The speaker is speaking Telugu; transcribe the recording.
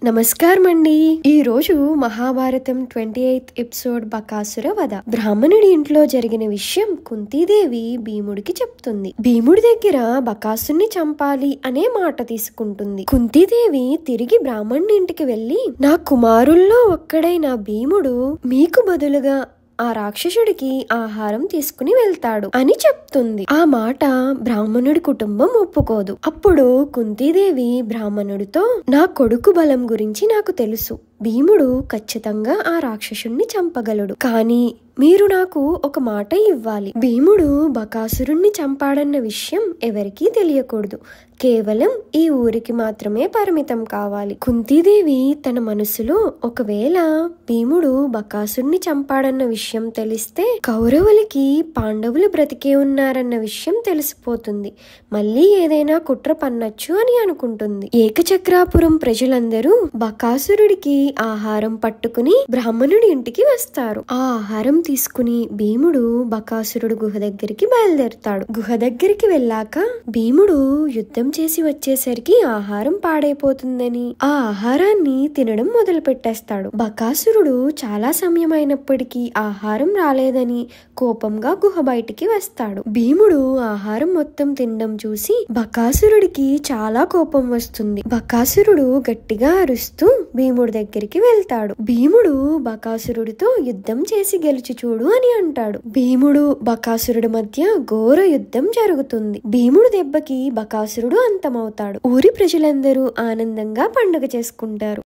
నమస్కారం అండి. ఈ రోజు మహాభారతం 28th ఎపిసోడ్ బకాసుర వధ. బ్రాహ్మణుడి ఇంట్లో జరిగిన విషయం కుంతీదేవి భీముడికి చెప్తుంది. భీముడి దగ్గర బకాసుని చంపాలి అనే మాట తీసుకుంటుంది. కుంతీదేవి తిరిగి బ్రాహ్మణుడి ఇంటికి వెళ్లి, నా కుమారుల్లో ఒక్కడైన భీముడు మీకు బదులుగా ఆ రాక్షసుడికి ఆహారం తీసుకుని వెళ్తాడు అని చెప్తుంది. ఆ మాట బ్రాహ్మణుడి కుటుంబం ఒప్పుకోదు. అప్పుడు కుంతీదేవి బ్రాహ్మణుడితో, నా కొడుకు బలం గురించి నాకు తెలుసు. భీముడు ఖచ్చితంగా ఆ రాక్షసుణ్ణి చంపగలడు. కానీ మీరు నాకు ఒక మాట ఇవ్వాలి. భీముడు బకాసురుణ్ణి చంపాడన్న విషయం ఎవరికీ తెలియకూడదు. కేవలం ఈ ఊరికి మాత్రమే పరిమితం కావాలి. కుంతీదేవి తన మనసులో, ఒకవేళ భీముడు బకాసురుణ్ణి చంపాడన్న విషయం తెలిస్తే కౌరవులకి పాండవులు బ్రతికే ఉన్నారన్న విషయం తెలిసిపోతుంది. మళ్ళీ ఏదైనా కుట్ర పన్నొచ్చు అని అనుకుంటుంది. ఏకచక్రాపురం ప్రజలందరూ బకాసురుడికి ఆహారం పట్టుకుని బ్రాహ్మణుడి ఇంటికి వస్తారు. ఆ ఆహారం తీసుకుని భీముడు బకాసురుడు గుహ దగ్గరికి బయలుదేరుతాడు. గుహ దగ్గరికి వెళ్ళాక భీముడు యుద్ధం చేసి వచ్చేసరికి ఆహారం పాడైపోతుందని ఆ ఆహారాన్ని తినడం మొదలు పెట్టేస్తాడు. బకాసురుడు చాలా సమయం అయినప్పటికీ ఆహారం రాలేదని కోపంగా గుహ బయటికి వస్తాడు. భీముడు ఆహారం మొత్తం తినడం చూసి బకాసురుడికి చాలా కోపం వస్తుంది. బకాసురుడు గట్టిగా అరుస్తూ భీముడి దగ్గరికి వెళ్తాడు. భీముడు బకాసురుడితో యుద్ధం చేసి గెలిచి చూడు అని అంటాడు. భీముడు బకాసురుడి మధ్య ఘోర యుద్ధం జరుగుతుంది. భీముడు దెబ్బకి బకాసురుడు అంతమవుతాడు. ఊరి ప్రజలందరూ ఆనందంగా పండుగ చేసుకుంటారు.